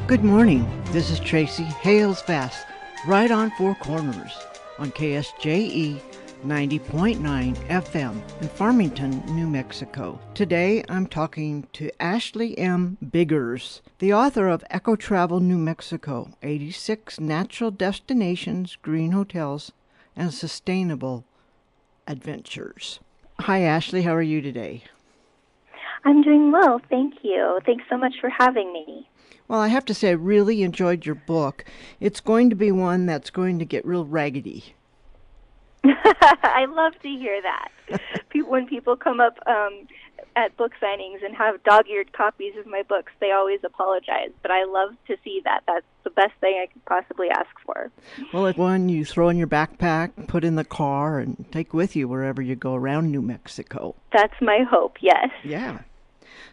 Good morning. This is Tracy Hales Fast, right on Four Corners on KSJE 90.9 FM in Farmington, New Mexico. Today I'm talking to Ashley M. Biggers, the author of EcoTravel New Mexico, 86 Natural Destinations, Green Hotels, and Sustainable Adventures. Hi Ashley, how are you today? I'm doing well, thank you. Thanks so much for having me. Well, I have to say I really enjoyed your book. It's going to be one that's going to get real raggedy. I love to hear that. When people come up at book signings and have dog-eared copies of my books, they always apologize. But I love to see that. That's the best thing I could possibly ask for. Well, it's one you throw in your backpack, put in the car, and take with you wherever you go around New Mexico. That's my hope, yes. Yeah.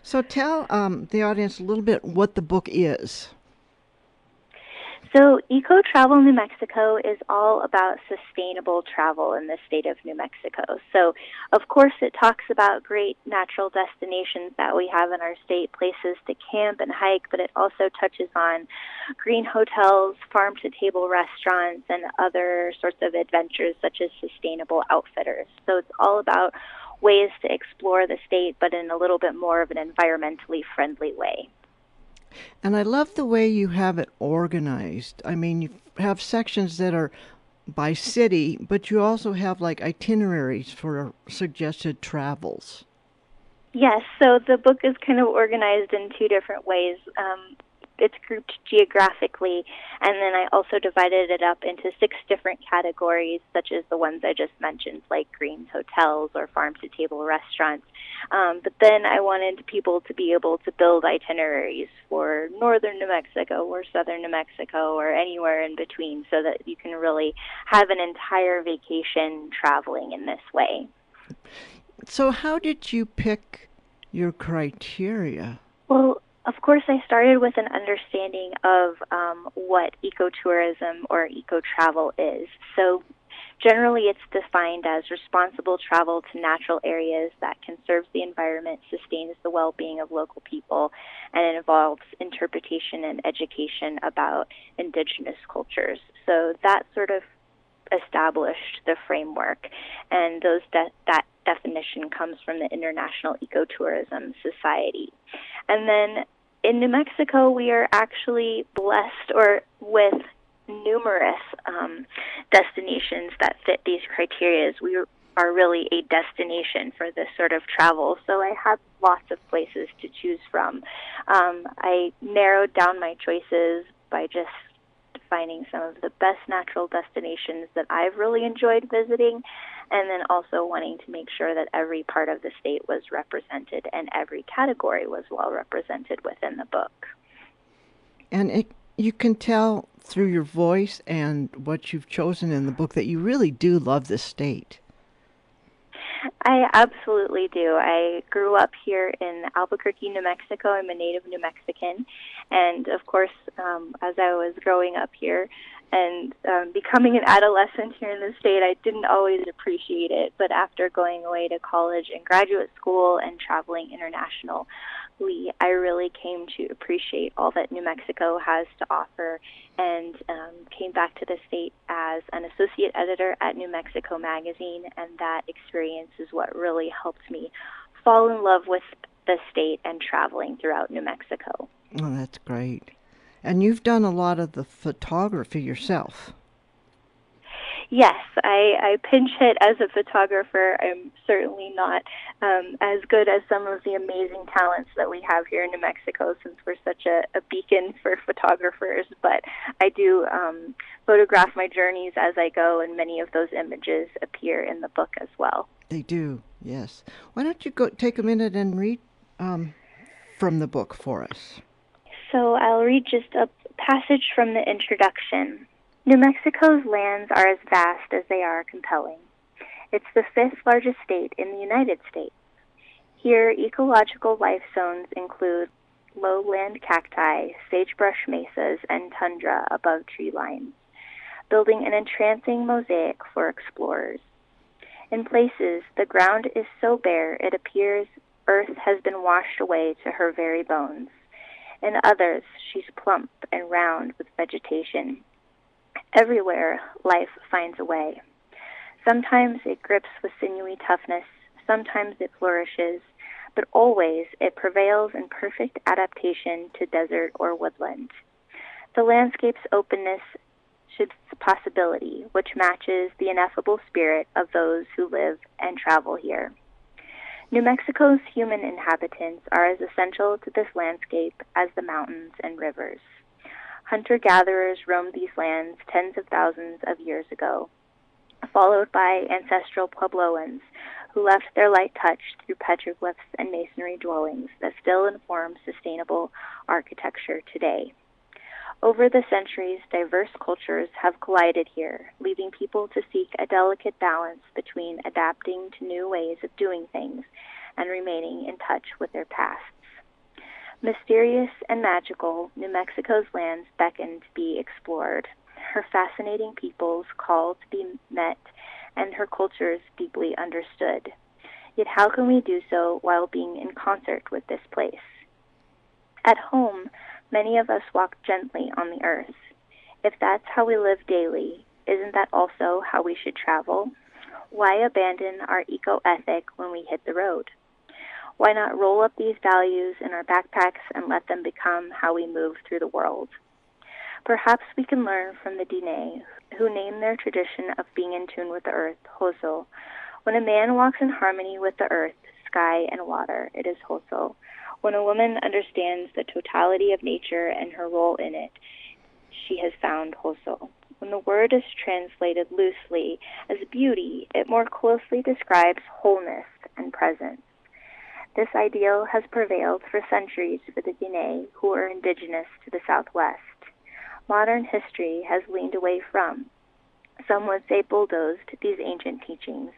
So tell the audience a little bit what the book is. So EcoTravel New Mexico is all about sustainable travel in the state of New Mexico. So, of course, it talks about great natural destinations that we have in our state, places to camp and hike, but it also touches on green hotels, farm-to-table restaurants, and other sorts of adventures such as sustainable outfitters. So it's all about ways to explore the state, but in a little bit more of an environmentally friendly way. And I love the way you have it organized. I mean, you have sections that are by city, but you also have like itineraries for suggested travels. Yes, so the book is kind of organized in two different ways. It's grouped geographically, and then I also divided it up into 6 different categories, such as the ones I just mentioned, like greens hotels or farm-to-table restaurants. But then I wanted people to be able to build itineraries for northern New Mexico or southern New Mexico or anywhere in between so that you can really have an entire vacation traveling in this way. So how did you pick your criteria? Well, of course, I started with an understanding of what ecotourism or eco-travel is. So generally, it's defined as responsible travel to natural areas that conserves the environment, sustains the well-being of local people, and it involves interpretation and education about indigenous cultures. So that sort of established the framework, and that definition comes from the International Ecotourism Society. And then in New Mexico, we are actually blessed with numerous destinations that fit these criteria. We are really a destination for this sort of travel. So I have lots of places to choose from. I narrowed down my choices by just finding some of the best natural destinations that I've really enjoyed visiting, and then also wanting to make sure that every part of the state was represented and every category was well represented within the book. And you can tell through your voice and what you've chosen in the book that you really do love this state. I absolutely do. I grew up here in Albuquerque, New Mexico. I'm a native New Mexican. And, of course, as I was growing up here and becoming an adolescent here in the state, I didn't always appreciate it. But after going away to college and graduate school and traveling internationally, I really came to appreciate all that New Mexico has to offer, and came back to the state as an associate editor at New Mexico Magazine, and that experience is what really helped me fall in love with the state and traveling throughout New Mexico. Oh, that's great. And you've done a lot of the photography yourself. Yes, I pinch hit as a photographer. I'm certainly not as good as some of the amazing talents that we have here in New Mexico, since we're such a beacon for photographers. But I do photograph my journeys as I go, and many of those images appear in the book as well. They do, yes. Why don't you go take a minute and read from the book for us? So I'll read just a passage from the introduction. New Mexico's lands are as vast as they are compelling. It's the 5th largest state in the United States. Here, ecological life zones include lowland cacti, sagebrush mesas, and tundra above tree lines, building an entrancing mosaic for explorers. In places, the ground is so bare it appears Earth has been washed away to her very bones. In others, she's plump and round with vegetation. Everywhere, life finds a way. Sometimes it grips with sinewy toughness, sometimes it flourishes, but always it prevails in perfect adaptation to desert or woodland. The landscape's openness should possibility, which matches the ineffable spirit of those who live and travel here. New Mexico's human inhabitants are as essential to this landscape as the mountains and rivers. Hunter-gatherers roamed these lands tens of thousands of years ago, followed by ancestral Puebloans who left their light touch through petroglyphs and masonry dwellings that still inform sustainable architecture today. Over the centuries, diverse cultures have collided here, leaving people to seek a delicate balance between adapting to new ways of doing things and remaining in touch with their pasts. Mysterious and magical, New Mexico's lands beckon to be explored, her fascinating peoples call to be met, and her cultures deeply understood. Yet how can we do so while being in concert with this place? At home, many of us walk gently on the earth. If that's how we live daily, isn't that also how we should travel? Why abandon our eco-ethic when we hit the road? Why not roll up these values in our backpacks and let them become how we move through the world? Perhaps we can learn from the Diné, who name their tradition of being in tune with the earth, Hoso. When a man walks in harmony with the earth, sky, and water, it is Hoso. When a woman understands the totality of nature and her role in it, she has found Hoso. When the word is translated loosely as beauty, it more closely describes wholeness and presence. This ideal has prevailed for centuries for the Diné, who are indigenous to the Southwest. Modern history has leaned away from, some would say bulldozed, these ancient teachings,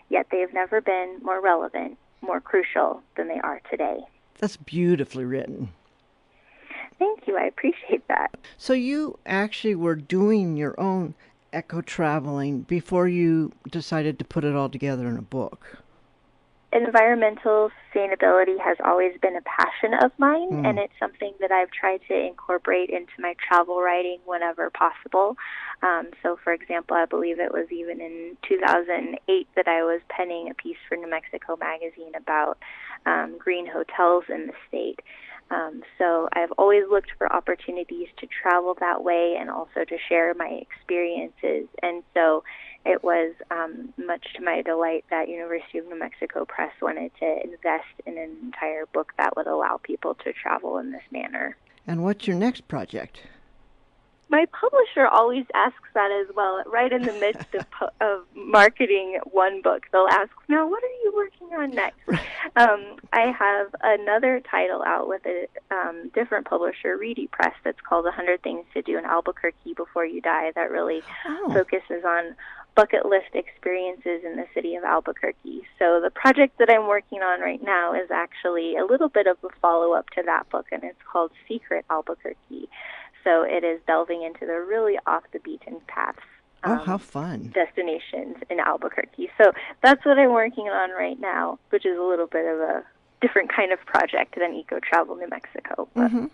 yet they have never been more relevant, more crucial than they are today. That's beautifully written. Thank you. I appreciate that. So you actually were doing your own eco-traveling before you decided to put it all together in a book. Environmental sustainability has always been a passion of mine, and it's something that I've tried to incorporate into my travel writing whenever possible. So, for example, I believe it was even in 2008 that I was penning a piece for New Mexico Magazine about green hotels in the state. So I've always looked for opportunities to travel that way and also to share my experiences. And so it was much to my delight that University of New Mexico Press wanted to invest in an entire book that would allow people to travel in this manner. And what's your next project? My publisher always asks that as well. Right in the midst of marketing one book, they'll ask, now, what are you working on next? I have another title out with a different publisher, Reedy Press, that's called 100 Things to Do in Albuquerque Before You Die, that really focuses on bucket list experiences in the city of Albuquerque. So the project that I'm working on right now is actually a little bit of a follow-up to that book, and it's called Secret Albuquerque. So it is delving into the really off-the-beaten paths. How fun. Destinations in Albuquerque. So that's what I'm working on right now, which is a little bit of a different kind of project than EcoTravel New Mexico. Mm-hmm.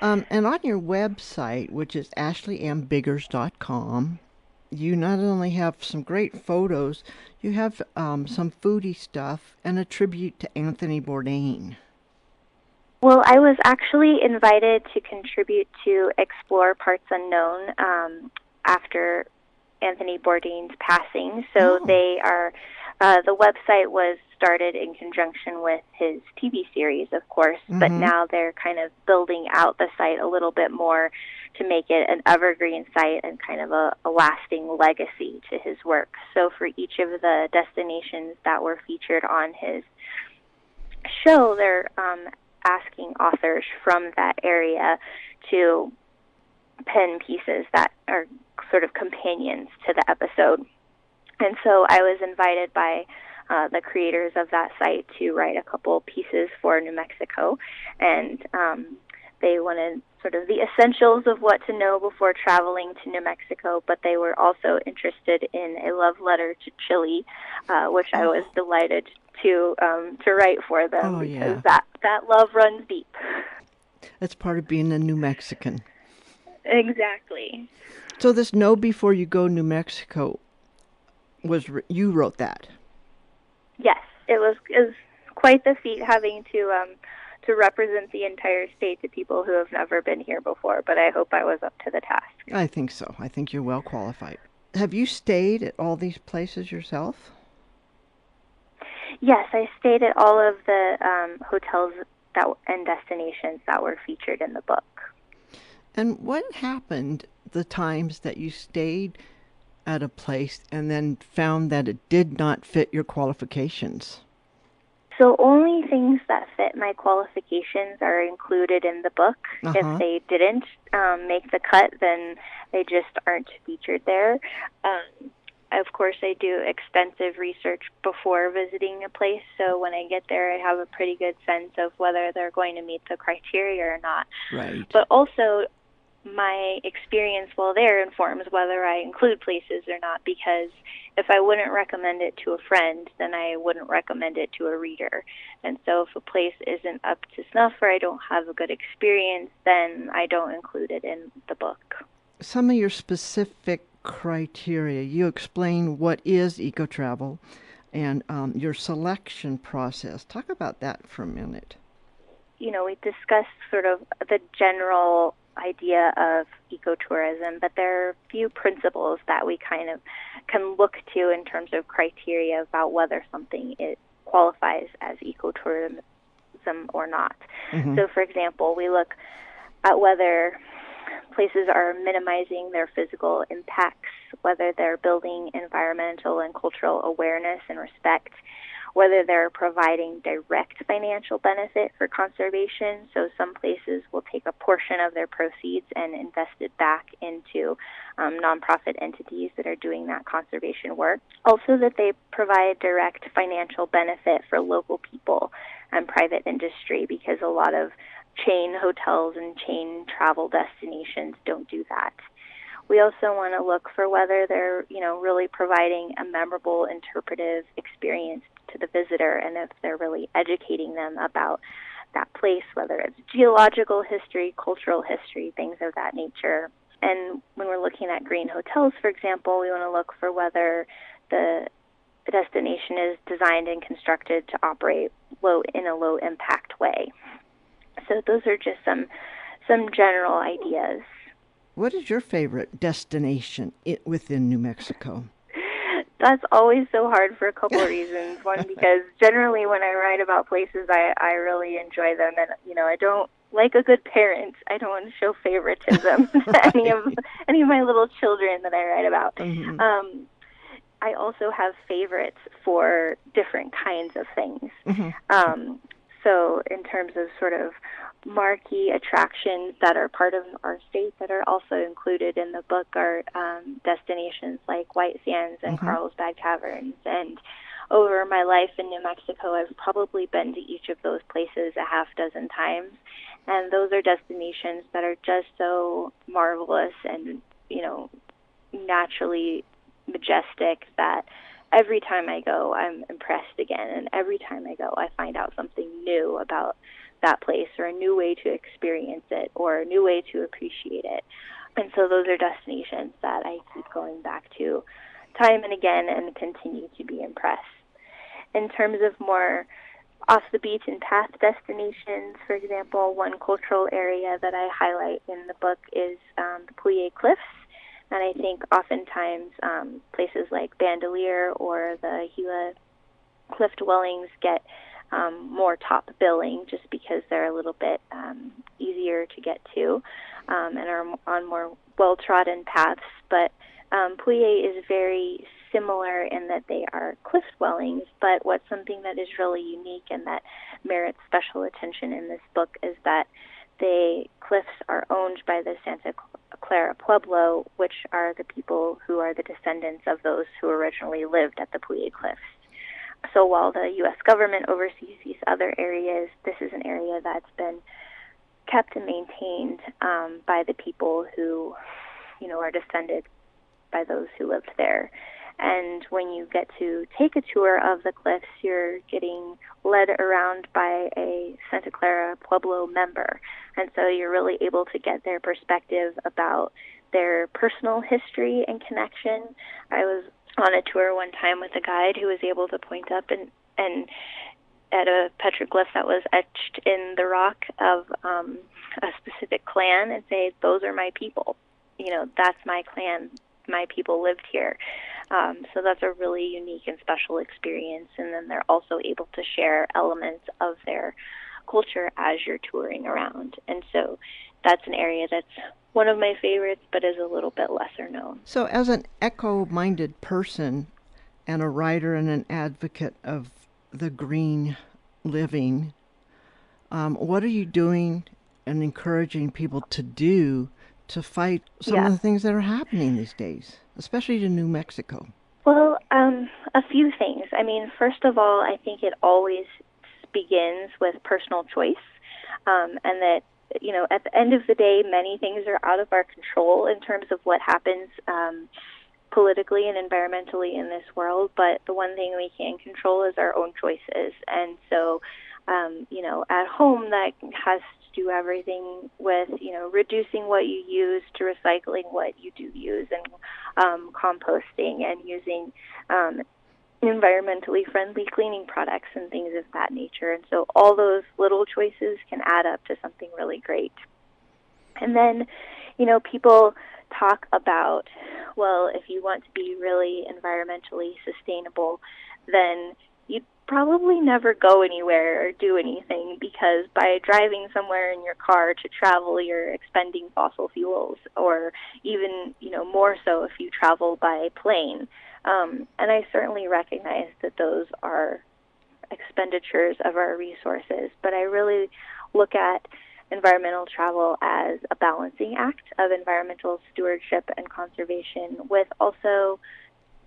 And on your website, which is ashleymbiggers.com, you not only have some great photos, you have some foodie stuff and a tribute to Anthony Bourdain. Well, I was actually invited to contribute to Explore Parts Unknown after Anthony Bourdain's passing. So they are, the website was started in conjunction with his TV series, of course, but now they're kind of building out the site a little bit more to make it an evergreen site and kind of a lasting legacy to his work. So for each of the destinations that were featured on his show, they're asking authors from that area to pen pieces that are sort of companions to the episode. And so I was invited by the creators of that site to write a couple pieces for New Mexico, and they wanted sort of the essentials of what to know before traveling to New Mexico, but they were also interested in a love letter to Chile, which I was delighted to write for them because that love runs deep. That's part of being a New Mexican. Exactly. So this Know Before You Go New Mexico you wrote that? Yes, it was quite the feat having to represent the entire state to people who have never been here before, but I hope I was up to the task. I think so. I think you're well qualified. Have you stayed at all these places yourself? Yes, I stayed at all of the hotels and destinations that were featured in the book. And what happened the times that you stayed at a place and then found that it did not fit your qualifications? So only things that fit my qualifications are included in the book. If they didn't make the cut, then they just aren't featured there. Of course, I do extensive research before visiting a place, so when I get there, I have a pretty good sense of whether they're going to meet the criteria or not. Right. But also, my experience while there informs whether I include places or not, because if I wouldn't recommend it to a friend, then I wouldn't recommend it to a reader. And so if a place isn't up to snuff or I don't have a good experience, then I don't include it in the book. Some of your specific criteria, you explain what is EcoTravel and your selection process. Talk about that for a minute. You know, we discussed sort of the general idea of ecotourism, but there are a few principles that we kind of can look to in terms of criteria about whether something qualifies as ecotourism or not. Mm-hmm. So, for example, we look at whether places are minimizing their physical impacts, whether they're building environmental and cultural awareness and respect, whether they're providing direct financial benefit for conservation. So some places will take a portion of their proceeds and invest it back into nonprofit entities that are doing that conservation work. Also that they provide direct financial benefit for local people and private industry, because a lot of chain hotels and chain travel destinations don't do that. We also want to look for whether they're, really providing a memorable interpretive experience to the visitor, and if they're really educating them about that place, whether it's geological history, cultural history, things of that nature. And when we're looking at green hotels, for example, we want to look for whether the destination is designed and constructed to operate in a low impact way. So those are just some general ideas. What is your favorite destination within New Mexico? That's always so hard for a couple of reasons. One, because generally when I write about places, I really enjoy them. And, I don't, like a good parent, I don't want to show favoritism to any of my little children that I write about. Mm-hmm. I also have favorites for different kinds of things. Mm-hmm. So in terms of sort of marquee attractions that are part of our state that are also included in the book are destinations like White Sands and Mm-hmm. Carlsbad Caverns. And over my life in New Mexico, I've probably been to each of those places a half dozen times. And those are destinations that are just so marvelous and, naturally majestic that every time I go, I'm impressed again. And every time I go, I find out something new about that place, or a new way to experience it, or a new way to appreciate it. And so those are destinations that I keep going back to time and again and continue to be impressed. In terms of more off-the-beaten path destinations, for example, one cultural area that I highlight in the book is the Pouilly Cliffs. And I think oftentimes places like Bandelier or the Gila cliff dwellings get more top billing just because they're a little bit easier to get to and are on more well-trodden paths. But Pouilly is very similar in that they are cliff dwellings, but what's something that is really unique and that merits special attention in this book is that the cliffs are owned by the Santa Clara Pueblo, which are the people who are the descendants of those who originally lived at the Pouilly Cliffs. So while the U.S. government oversees these other areas, this is an area that's been kept and maintained by the people who, are descended by those who lived there. And when you get to take a tour of the cliffs, you're getting led around by a Santa Clara Pueblo member. And so you're really able to get their perspective about their personal history and connection. I was on a tour one time with a guide who was able to point up and at a petroglyph that was etched in the rock of a specific clan and say, those are my people. That's my clan. My people lived here. So that's a really unique and special experience. And then they're also able to share elements of their culture as you're touring around. And so that's an area that's one of my favorites, but is a little bit lesser known. So as an eco-minded person and a writer and an advocate of the green living, what are you doing and encouraging people to do to fight some of the things that are happening these days, especially in New Mexico? Well, a few things. I mean, first of all, I think it always begins with personal choice, and that, at the end of the day, many things are out of our control in terms of what happens politically and environmentally in this world, but the one thing we can control is our own choices. And so, at home, that has to do everything with, reducing what you use to recycling what you do use, and composting and using environmentally friendly cleaning products and things of that nature. And so all those little choices can add up to something really great. And then, people talk about, well, if you want to be really environmentally sustainable, then you'd probably never go anywhere or do anything, because by driving somewhere in your car to travel, you're expending fossil fuels, or even, more so if you travel by plane. And I certainly recognize that those are expenditures of our resources, but I really look at environmental travel as a balancing act of environmental stewardship and conservation, with also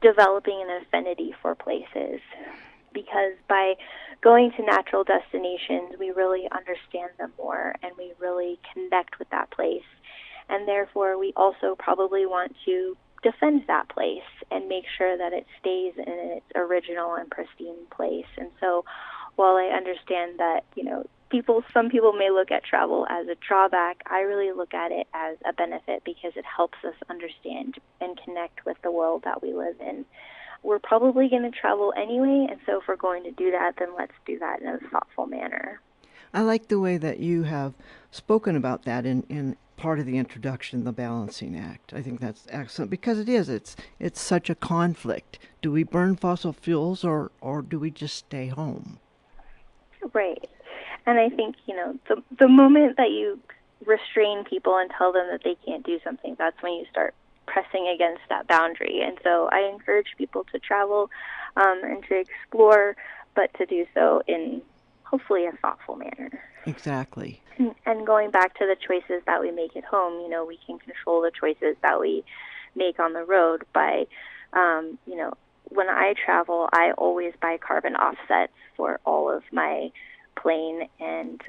developing an affinity for places. Because by going to natural destinations, we really understand them more and we really connect with that place. And therefore, we also probably want to defend that place and make sure that it stays in its original and pristine place. And so while I understand that, some people may look at travel as a drawback, I really look at it as a benefit, because it helps us understand and connect with the world that we live in. We're probably going to travel anyway, and so if we're going to do that, then let's do that in a thoughtful manner. I like the way that you have spoken about that in part of the introduction, the balancing act. I think that's excellent, because it's such a conflict. Do we burn fossil fuels or do we just stay home? Right. And I think, the moment that you restrain people and tell them that they can't do something, that's when you start pressing against that boundary. And so I encourage people to travel and to explore, but to do so in hopefully a thoughtful manner. Exactly. And going back to the choices that we make at home, we can control the choices that we make on the road by, when I travel, I always buy carbon offsets for all of my plane and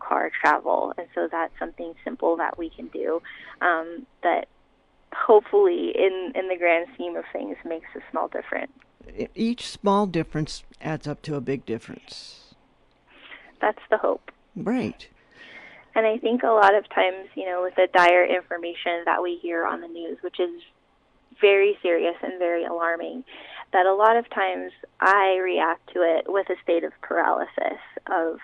car travel. And so that's something simple that we can do that hopefully in the grand scheme of things makes a small difference. Each small difference adds up to a big difference. That's the hope. Right. And I think a lot of times, with the dire information that we hear on the news, which is very serious and very alarming, that a lot of times I react to it with a state of paralysis of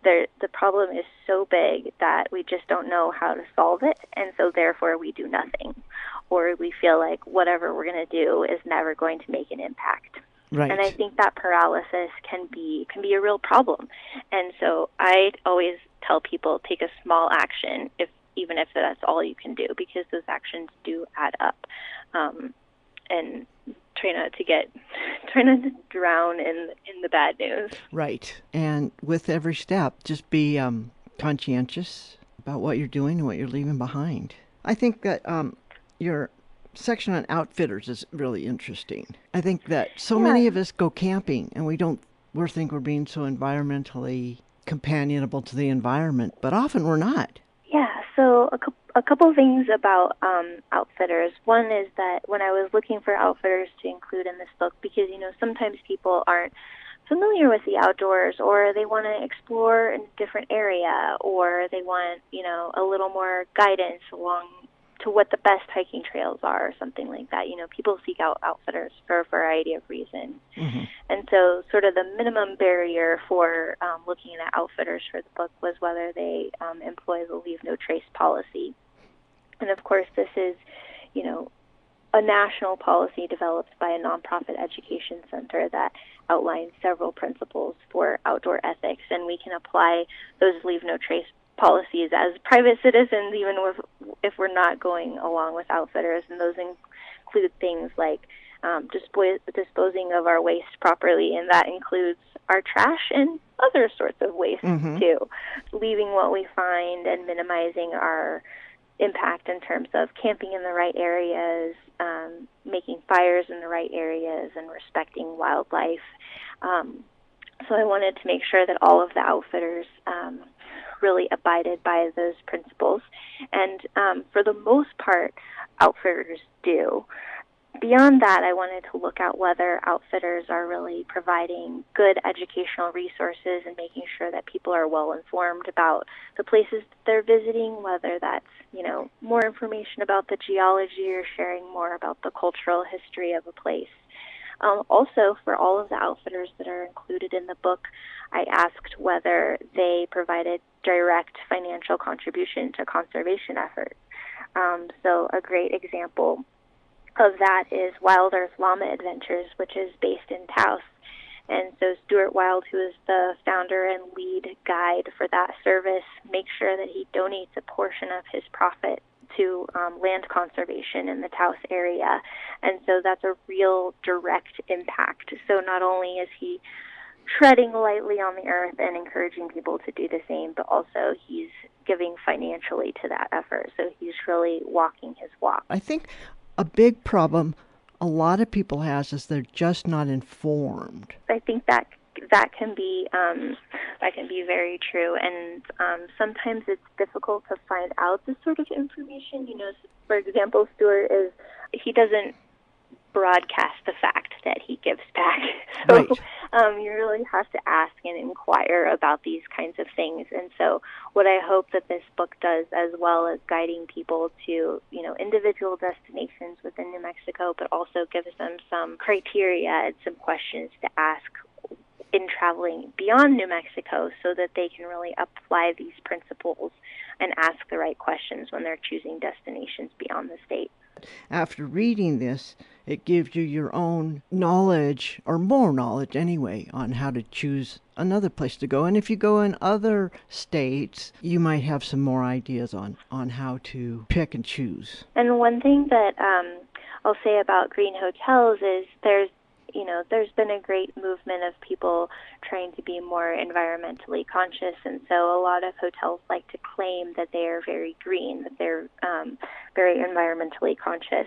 the problem is so big that we just don't know how to solve it, and so therefore we do nothing, or we feel like whatever we're going to do is never going to make an impact. Right. And I think that paralysis can be a real problem. And so I always tell people, take a small action, even if that's all you can do, because those actions do add up. And try not to drown in the bad news. Right. And with every step, just be conscientious about what you're doing and what you're leaving behind. I think that your section on outfitters is really interesting. I think that so many of us go camping and we think we're being so environmentally companionable to the environment, but often we're not. Yeah, so a couple things about outfitters. One is that when I was looking for outfitters to include in this book, because sometimes people aren't familiar with the outdoors, or they want to explore in a different area, or they want a little more guidance along to what the best hiking trails are, or something like that. People seek out outfitters for a variety of reasons. Mm-hmm. And so sort of the minimum barrier for looking at outfitters for the book was whether they employ the Leave No Trace policy. And of course, this is, a national policy developed by a nonprofit education center that outlines several principles for outdoor ethics, and we can apply those Leave No Trace policies as private citizens, even if we're not going along with outfitters. And those include things like disposing of our waste properly, and that includes our trash and other sorts of waste too. Leaving what we find and minimizing our impact in terms of camping in the right areas, making fires in the right areas, and respecting wildlife. So I wanted to make sure that all of the outfitters really abided by those principles. And for the most part, outfitters do. Beyond that, I wanted to look at whether outfitters are really providing good educational resources and making sure that people are well informed about the places that they're visiting, whether that's, more information about the geology or sharing more about the cultural history of a place. Also, for all of the outfitters that are included in the book, I asked whether they provided direct financial contribution to conservation efforts. So a great example of that is Wild Earth Llama Adventures, which is based in Taos. And so Stuart Wild, who is the founder and lead guide for that service, makes sure that he donates a portion of his profit to land conservation in the Taos area. And so that's a real direct impact. So not only is he treading lightly on the earth and encouraging people to do the same, but also he's giving financially to that effort. So he's really walking his walk. I think a big problem a lot of people has is they're just not informed. I think that can be very true, and sometimes it's difficult to find out this sort of information. For example, Stuart he doesn't broadcast the fact that he gives back. So right. You really have to ask and inquire about these kinds of things. And so what I hope that this book does, as well as guiding people to, individual destinations within New Mexico, but also gives them some criteria and some questions to ask in traveling beyond New Mexico, so that they can really apply these principles and ask the right questions when they're choosing destinations beyond the state. After reading this, it gives you your own knowledge, or more knowledge anyway, on how to choose another place to go. And if you go in other states, you might have some more ideas on how to pick and choose. And one thing that I'll say about green hotels is there's been a great movement of people trying to be more environmentally conscious, and so a lot of hotels like to claim that they are very green, that they're very environmentally conscious.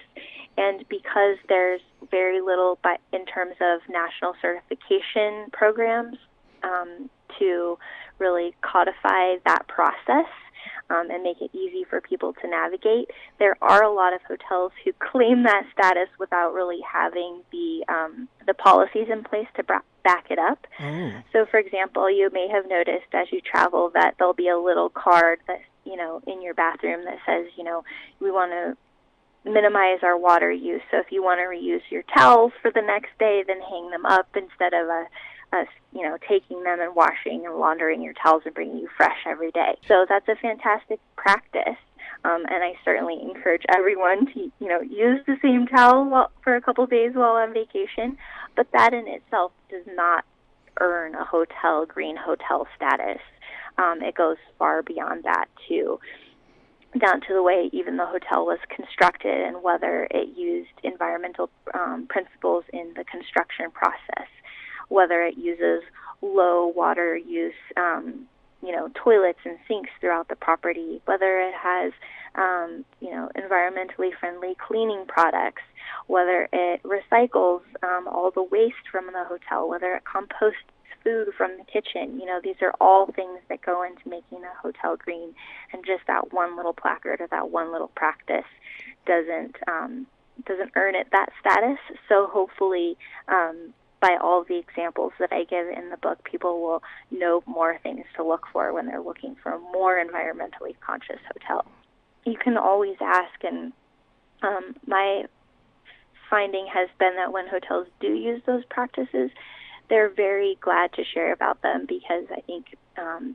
And because there's very little in terms of national certification programs to really codify that process, and make it easy for people to navigate, there are a lot of hotels who claim that status without really having the policies in place to back it up. Oh. So, for example, you may have noticed as you travel that there'll be a little card that in your bathroom that says, we want to minimize our water use. So if you want to reuse your towels for the next day, then hang them up instead of taking them and washing and laundering your towels and bringing you fresh every day. So that's a fantastic practice, and I certainly encourage everyone to use the same towel for a couple of days while on vacation. But that in itself does not earn a green hotel status. It goes far beyond that too, down to the way even the hotel was constructed and whether it used environmental principles in the construction process, whether it uses low water use, toilets and sinks throughout the property, whether it has, environmentally friendly cleaning products, whether it recycles all the waste from the hotel, whether it composts food from the kitchen. These are all things that go into making a hotel green, and just that one little placard or that one little practice doesn't earn it that status. So hopefully, by all the examples that I give in the book, people will know more things to look for when they're looking for a more environmentally conscious hotel. You can always ask, and my finding has been that when hotels do use those practices, they're very glad to share about them, because I think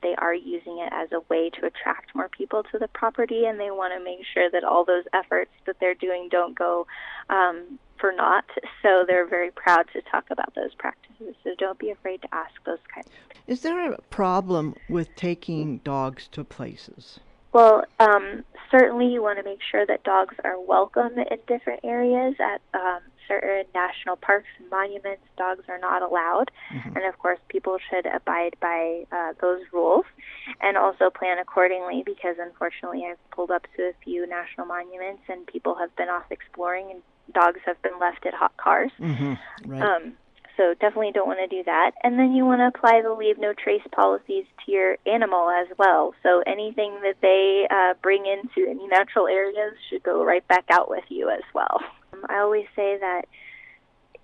they are using it as a way to attract more people to the property, and they want to make sure that all those efforts that they're doing don't go for naught. So they're very proud to talk about those practices. So don't be afraid to ask those kinds of things. Is there a problem with taking dogs to places? Well, certainly you want to make sure that dogs are welcome in different areas. At certain national parks and monuments, dogs are not allowed. Mm-hmm. And, of course, people should abide by those rules and also plan accordingly, because, unfortunately, I've pulled up to a few national monuments and people have been off exploring and dogs have been left at hot cars. Mm-hmm. Right. So definitely don't want to do that. And then you want to apply the leave no trace policies to your animal as well. So anything that they bring into any natural areas should go right back out with you as well. I always say that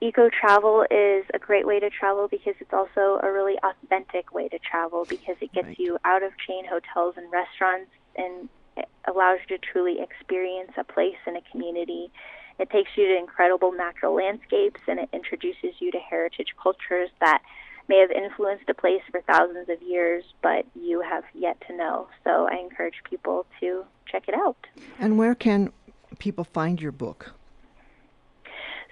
EcoTravel is a great way to travel because it's also a really authentic way to travel, because it gets you out of chain hotels and restaurants and it allows you to truly experience a place and a community. It takes you to incredible natural landscapes, and it introduces you to heritage cultures that may have influenced a place for thousands of years, but you have yet to know. So I encourage people to check it out. And where can people find your book?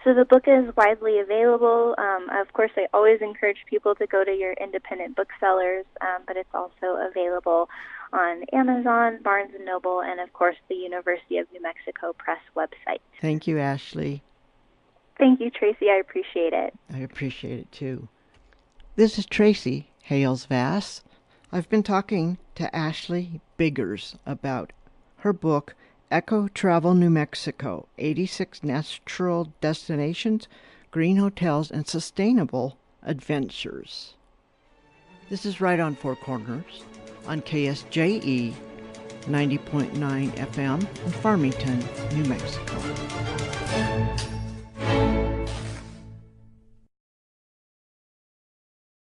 So the book is widely available. Of course, I always encourage people to go to your independent booksellers, but it's also available on Amazon, Barnes & Noble, and, of course, the University of New Mexico Press website. Thank you, Ashley. Thank you, Tracy. I appreciate it. I appreciate it, too. This is Tracy Hales-Vass. I've been talking to Ashley Biggers about her book, EcoTravel New Mexico, 86 Natural Destinations, Green Hotels, and Sustainable Adventures. This is right on Four Corners on KSJE 90.9 FM in Farmington, New Mexico.